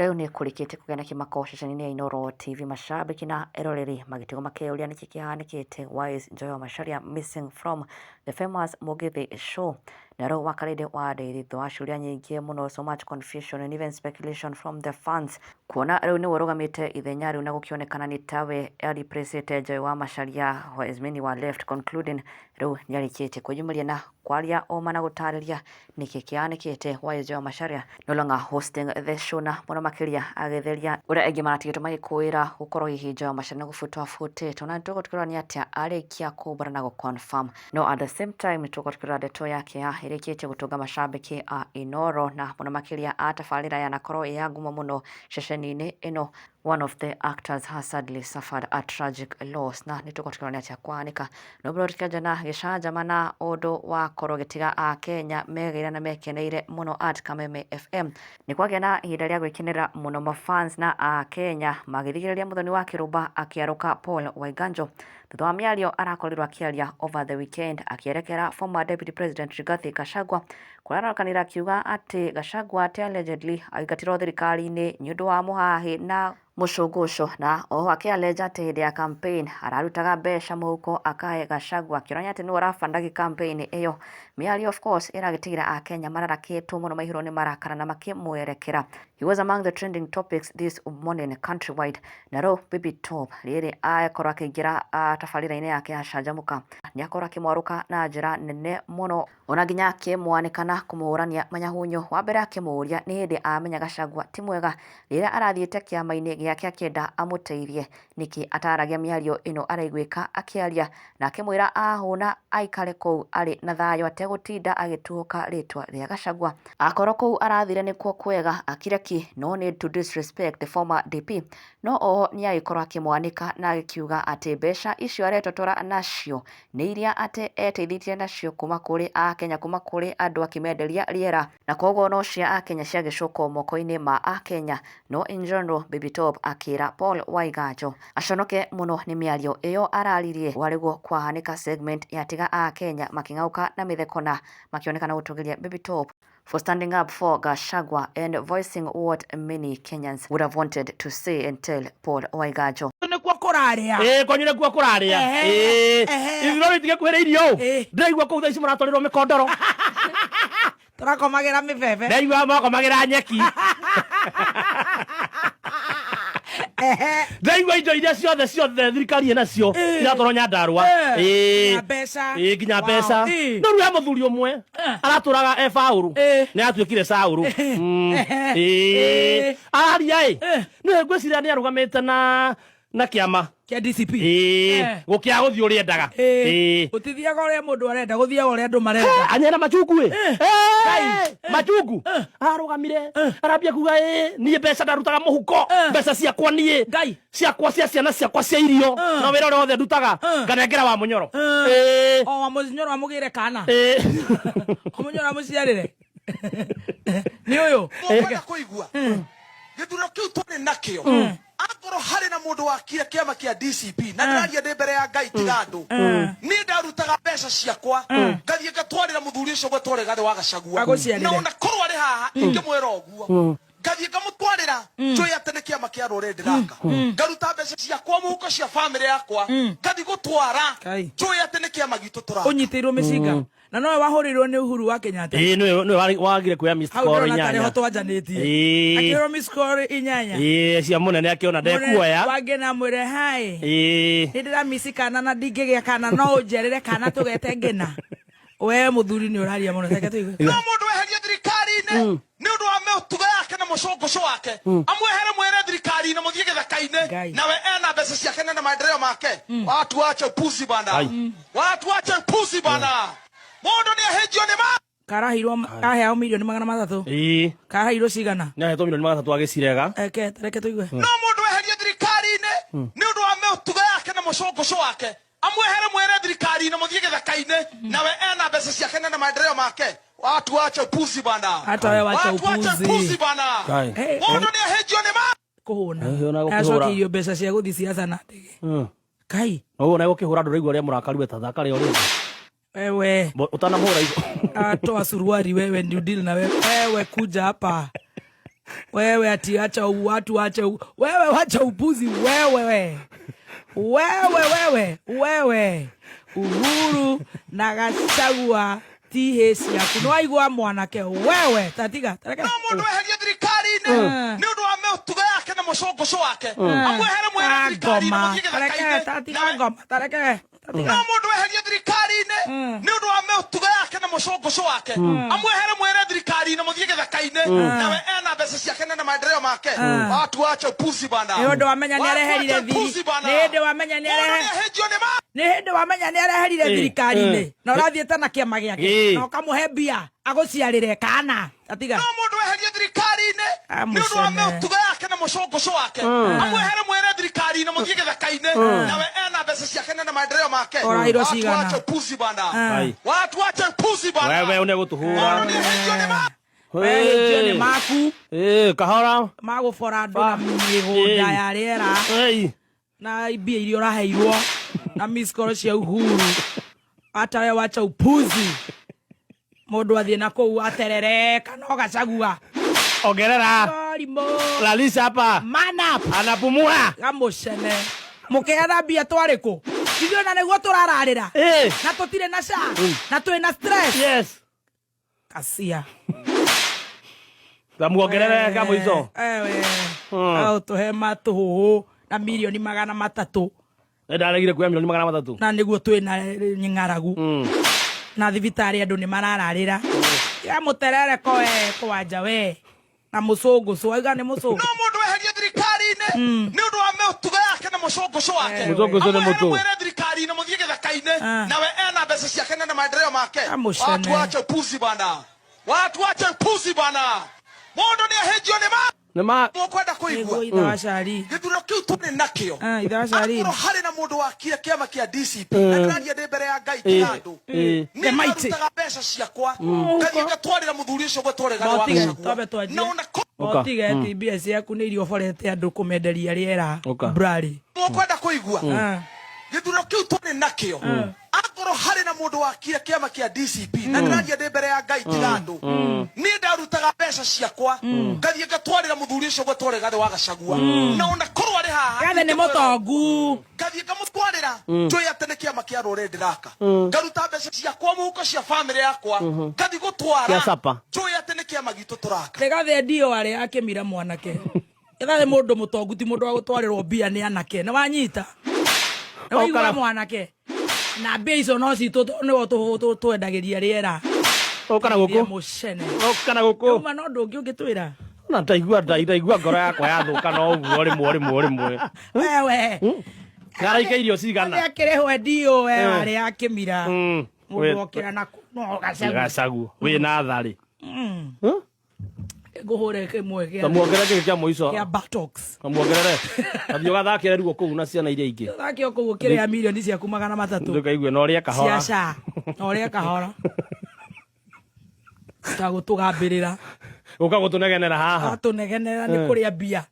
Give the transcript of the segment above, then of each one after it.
Rĩu nĩ kũrĩkĩte kũgĩa na kĩmako ceceni-inĩ ya Inooro TV, mashabiki na eroreri magĩtigwo makĩũria nĩkĩ kĩhanĩkĩte. Why is Joy Macharia missing from the famous Mugithi show? Na rĩu wakarĩte wa ndĩrithũ wa ciũria nyingĩ mũno, so much confusion and even speculation from the fans, kuona rĩu nĩwe ũrũgamĩte ithenya rĩu na gũkĩonekana nĩ tawe replaceite Joy wa Macharia, as many were left concluding rĩu nĩarĩkĩte kwĩyumĩria na kwaria oma na gũtarĩria nĩkĩ kĩhanĩkĩte. Why is Joy Macharia no longer hosting the show? Na mũno makĩria agĩtheria ũrĩa aingĩ maratigĩtwo magĩkũĩra gũkorwo hihi Joy Macharia gũbutwo abutĩtwo, na tũgũtukĩrwo nĩ atĩa arĩkia kũmbũra na gũconfirm. No at the same time tũgũtukĩrwo ndeto yake ĩrĩkĩtie gũtũnga mashabiki a Inooro na mũno makĩria a tabarĩra yanakorwo ya ngumo mũno ceceni-inĩ ĩno. One of the actors has sadly suffered a tragic loss, na nĩtũgũtukĩrwo nĩ atĩa kwahanĩka. No bũrũri kĩanjana gĩcanjama na ũndũ wa korwo gĩtiga a Kenya megĩire na mekeneire mũno at Kameme FM. Nĩ kwagĩa na ihinda rĩa gwĩkenera mũno mafans na a Kenya magĩthigĩrĩria mũthoni wa kĩrũmba akĩarũka Paul Waiganjo thutha wa mĩario arakorirwo akĩaria over the weekend akĩerekera former deputy president Rigathi Gachagua, kũrĩa arakanĩra akiuga atĩ Gachagua atĩ allegedly aingatirwo thirikari-inĩ nĩ ũndũ wa mũhahi na mũcũngũco, na oho akĩaleja atĩ hĩndĩ ya campaign ararutaga mbeca mũhuko akahe Gachagua, akĩonania atĩ nĩwe ũrabandagi campaign ĩyo. Mĩario of course ĩragĩtigĩra a Kenya mararakĩtwo mũno, maihũrwo nĩ marakara na makĩmwerekera. He was among the trending topics this morning countrywide. Na rĩu Baby Top rĩrĩ akorwo akĩingĩra tabarĩra-inĩ yake ya canjamũka nĩakorwo akĩmwarũka na njĩra nene mũno, ona nginya akĩmwanĩkana kũmũhũrania manyahunyo. Wa mbere akĩmũria nĩ hĩndĩ amenya Gachagua ti mwega rĩrĩa arathiĩte kĩama-inĩ gĩake akĩenda amũteithie, nĩkĩ ataragia mĩario ĩno araigwĩka akĩaria, na akĩmwĩra ahũna aikare kũu arĩ na thayũ ategũtinda agĩtuũka rĩtwa rĩa Gachagua. Akorwo kũu arathire nĩkuo kwega akireki, no need to disrespect the former DP. No oho nĩagĩkorwo akĩmwanĩka na agĩkiuga atĩ mbeca icio aretotora nacio nĩ iria atĩ eteithĩtie nacio kuma kũrĩ a Kenya, kuma kũrĩ andũ akĩmenderia rĩera, na koguo no cia a Kenya ciagĩcoka moko-inĩ ma a Kenya. No in general Baby Top akĩra Paul Waiganjo aconoke mũno nĩ mĩario ĩyo araririe warĩguo kwahanĩka segment yatiga a Kenya makĩng'auka na mĩthekona makĩonekana gũtũgĩria Baby Top for standing up for Gachagua and voicing what many Kenyans would have wanted to say and tell Paul Waiganjo. Nĩkuo kũrarĩa kwanyu nĩkuo kũrarĩa ithuĩ itige kwĩra irio ndĩraigua kũu thaa ici mũratwarĩrwo mĩkondoro tũrakomagĩra mĩbebe ndaigua makomagĩra nyeki ndaigua indo iria ciothe thirikari nacio iratwarwo Nyandarua nginya mbeca. No rĩu he mũthuri ũmwe aratũraga ebaũrũ nĩ atuĩkire Saũrũ araria nĩwe ngwĩciria nĩ arũgamĩte na kĩama kĩa DCP gũkĩa gũthiĩ ũrĩa endaga ũtithiaga ũrĩa mũndũ arenda, gũthiaga ũrĩa andũ marenda. anyena macungu macungu arũgamire arambia kuga niĩ mbeca ndarutaga mũhuko, mbeca ciakwa niĩ ciakwa cia ciana ciakwa cia irio na wĩra ũrĩa wothe ndutaga nganengera wa mũnyoro o wa mũnyoro amũgĩre kana mũnyoro amũciarĩre nĩ ũyũ mũkwenda kũigua gĩthurano kĩu twarĩ nakĩo. Akorwo harĩ na mũndũ wakire kĩama kĩa DCP na ndĩraria ndĩ mbere ya Ngai tiga andũ, niĩ ndarutaga mbeca ciakwa ngathiĩ ngatwarĩra mũthuri ũcio gwetwo Rigathi wa Gachagua, na ona korwo arĩ haha ingĩmwĩra ũguo ngathiĩ ngamũtwarĩra Joy atĩ nĩ kĩama kĩa rũrĩrĩ ndĩraka, ngaruta mbeca ciakwa mũhuko cia bamĩrĩ yakwa ngathiĩ gũtwara Joy atĩ nĩ kĩama gitũ tũraka. Ũnyitĩirwo mĩcinga na nowe wahũrĩirwo nĩ Uhuru wa Kenyatta. Nĩwe wagire kuoya miss call 8 hau twanjanĩtie akĩrwo miss call 8 cia mũnene akĩona ndekuoya wangĩ na mwĩre hai nĩndĩra miss kana na ndingĩgĩa kana no ũnjerĩre kana tũgete ngĩna. We mũthuri nĩ ũraria mũno, reke tũigue. No mũndũ weherie thirikari-inĩ nĩ ũndũ wa mĩtugo yake na mũcũngũcũ wake, amwehere mwere thirikari-inĩ mũthiĩ gĩthaka-inĩ nawe ena mbeca ciake na maendeleo make. Watu wache upuzi bana, watu wache upuzi bana. Mũndũ nĩ ahĩnjio nĩ ma karahirwo aheo milioni 300 karahirwo cigana nĩ ahetwo milioni 300 agĩcirega. Reke tũigue. No mũndũ weherie thirikari-inĩ nĩ ũndũ wa mĩtugo yake na mũcũngũcũ wake, amwehere mwere thirikari-inĩ mũthiĩ gĩthaka-inĩ nawe ena mbeca ciake na maendeleo make. Watu wache upuzi bana, hata wewe wacha upuzi bana. Mũndũ nĩ ahĩnjio nĩ ma kũhũna acokirio mbeca cia gũthiĩ ciaca na ndege Kai no na gũkĩhũra andũ raigua rĩa mũrakari we ta thaka rĩa ũrĩa wewe utanamhũra hizo toa suruari wewe ndio deal na wewe kuja hapa Wewe ati acha watu acha wewe wacha upuzi wewe Uhuru na Gachagua tihesi yaku no aigua mwanake wewe tatiga no mundu eheria thirikari-ini ni undu wa mĩtugo yake na mũcongoco wake amwehere mwere thirikari-ini no mundu eheria thirikari-ini ni undu wa mĩtugo yake na mũcongoco wake amwehere mwere thirikari-ini muthie gĩthaka-inĩ nawe ena mbeca ciake na maendeleo make watu wacha upuzi bana ni undu wamenya ni areherire thiri ni hindi wamenya ni areherire thirikari-ini na urathiĩte na kĩama gĩake na ũkamũhe mbia agũciarĩre kana atiga no mundu eheria thirikari-ini ni undu wa mĩtugo yake na mũcongoco wake amwehere mwere thirikari-ini muthie gĩthaka-inĩ nawe ena mbeca ciake na maendeleo make watu wacha upuzi bana watu wacha upuzi bana wewe unegũtũhũra wewe ni maku kahora magũbora andũ na mĩgũnda ya rĩera na mbia iria ũraheirwo na miss call cia Uhuru hata wewe wacha upuzi mundu athie na kuu aterereka no Gachagua ongerera Lalisa hapa man up anapumua gamucene mukeana mbia twariku ithuĩ na nĩguo tũrararĩra na tũtirĩ na sha na twĩ na stress yes kasia tamuongerere kamũico ewe au tũhe matũhũhũ na milioni 300 ndaregire kuoya milioni 300 na nĩguo twĩ na ng'aragu na thibitari andũ nĩ marararĩra ya mũterereko kwanja we na mũcũngũcũ aiga nĩ mũcũngũ no mundu eheria thirikari-ini ni undu wa mĩtugo yake na mũcongoco wake mũcongoco nĩ mũtũ mwere thirikari-ini muthie gĩthaka-inĩ nawe ena mbeca ciake na maendeleo make watu wacha upuzi bana watu wacha upuzi bana mundu nĩ ahĩnjio nĩma mũkwenda kũigua ithe wa Cari gĩthurano kĩu tũrĩ nakĩo ithe wa Cari akorwo harĩ na mũndũ wakire kĩama kĩa DCP na ndĩraria ndĩ mbere ya Ngai ti andũ nĩ marutaga mbeca ciakwa ngathiĩ ngatwarĩra mũthuri ũcio gũtwarĩra na ona otige ati mbia ciaku nĩ irio borete andũ kũmenderia rĩera brari mũkwenda kũigua gĩthurano kĩu tũrĩ nakĩo akorwo harĩ na mũndũ wakire kĩama kĩa DCP na ndĩraria ndĩ mbere ya Ngai ti andũ niĩ ndarutaga mbeca ciakwa ngathiĩ ngatwarĩra mũthuri ũcio gũtwarĩra Gathĩ wa Gachagua na ona korwo arĩ haha Gathĩ nĩ mũtongu ngathiĩ ngamũtwarĩra njũĩ atĩ nĩ kĩama kĩa rũrĩrĩ ndĩraka ngaruta mbeca ciakwa mũhuko cia bamĩrĩ yakwa ngathiĩ gũtwara njũĩ atĩ nĩ kĩama gitũ tũraka nĩ Gathĩ ndio arĩ akĩmira mwanake Gathĩ mũndũ mũtongu ti mũndũ wa gũtwarĩrwo mbia nĩ anake nĩ wanyita nĩ waigua mwanake na mbia icio no citũ nĩwo twendagĩria rĩera ũkana gũkũ mũcene ũkana gũkũ uma no ndũ ũngĩ ũngĩtwĩra na ndaigua ngoro yakwa yathũka no ũguo rĩmwe wewe ngaraikeirio cigana akĩrĩhwo ndio we arĩ akĩmira mũndũ okĩra na no Gachagua wĩna tharĩ ngũhũre kĩmwe gĩa tamuongerere kĩngĩ kĩa mũico kĩa Botox tamuongerere athiĩ ũgathakĩre ruo kũu na ciana iria ingĩ thakio kũu kĩrĩa milioni ciaku 300 ndũkaigue na ũrĩa kahora ciaca na ũrĩa kahora tagũtũgambĩrĩra ũkagũtũnegenera haha atũnegenera nĩ kũrĩa mbia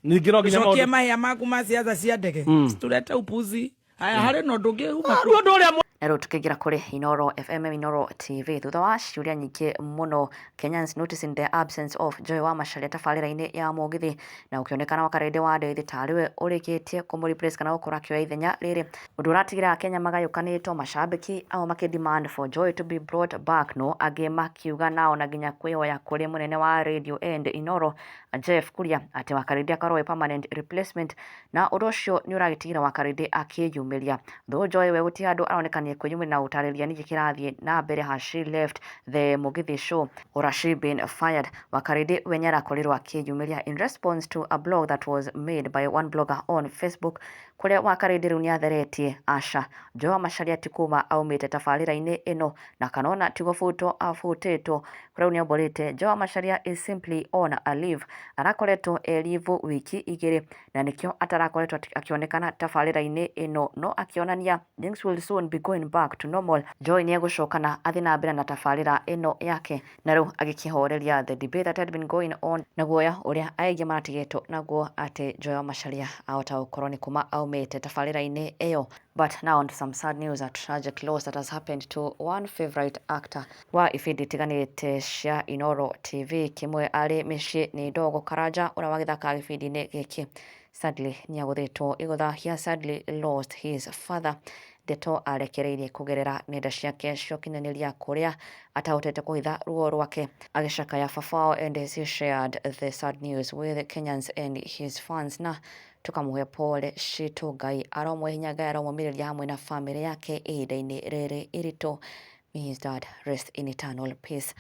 ningĩ no nginya cokie mahĩa maku ma ciaca cia ndege tũrete upuzi haya harĩ no ndũngĩuma ũndũ ũrĩa na rĩu tũkĩingĩra kũrĩ Inooro FM Inooro TV thutha wa ciũria nyingĩ mũno Kenyans noticing the absence of Joy Wamacharia tabarĩra-inĩ ya mũgithi na ũkĩonekana wakarĩndĩ wa Ndeithi tarĩwe ũrĩkĩtie kũmũreplace kana gũkora kĩoya ithenya rĩrĩ ũndũ ũratigĩra Akenya magayũkanĩtwo macambĩki ao makĩdemand for Joy to be brought back no angĩ makiuga nao na nginya kwĩhoya kũrĩ mũnene wa Radio and Inooro Jeff Kuria atĩ wakarĩndĩ akorwo permanent replacement na ũndũ ũcio nĩ ũragĩtigĩra wakarĩndĩ akĩyumĩria though Joy we gũtirĩ andũ aronekania kwĩyumĩria na ũtarĩria nĩkĩ kĩrathiĩ na mbere has she left the Mugithi show or has she been fired wakarĩndĩ we nĩarakorirwo akĩyumĩria in response to a blog that was made by one blogger on Facebook kũrĩa wakarĩndĩ rĩu nĩatheretie aca Joy Wamacharia ti kuma aumĩte tabarĩra-inĩ ĩno na kanona ti gũbutwo abutĩtwo kũrĩa nĩamborĩte Joy Wamacharia is simply on a leave arakoretwo elivu wiki igĩrĩ na nĩkĩo atarakoretwo akĩonekana tabarĩra-inĩ ĩno no akionania things will soon be going back to normal. Joy niegũcokana athi na mbere na tabarĩra ĩno yake na rĩu agĩkĩhoreria the debate that had been going on na guoya ũrĩa aingĩ maratigĩtwo naguo atĩ Joy wa Macharia ahota gũkorwo nĩ kuma aumĩte tabarĩra-inĩ ĩyo. But now on to some sad news, a tragic loss that has happened to one favorite actor wa ibindi itiganĩte cia Inooro TV. Kimwe arĩ mĩciĩ nĩ Ndogo Karanja ũrĩa wagĩthakaga gĩbindi-inĩ gĩkĩ. Sadly nĩagũthĩtwo igũtha. He has sadly lost his father. Ndeto arekereirie kugerera nenda ciake cia ũkinyanĩria kũrĩa atahotete kũhitha ruo rwake agĩcakaya babao, and he shared the sad news with Kenyans and his fans na tukamũhe pole citũ. Ngai aromwe hinya, Ngai aromũmĩrĩria hamwe na famĩlĩ yake ihinda-inĩ rĩrĩ iritũ. May his dad rest in eternal peace.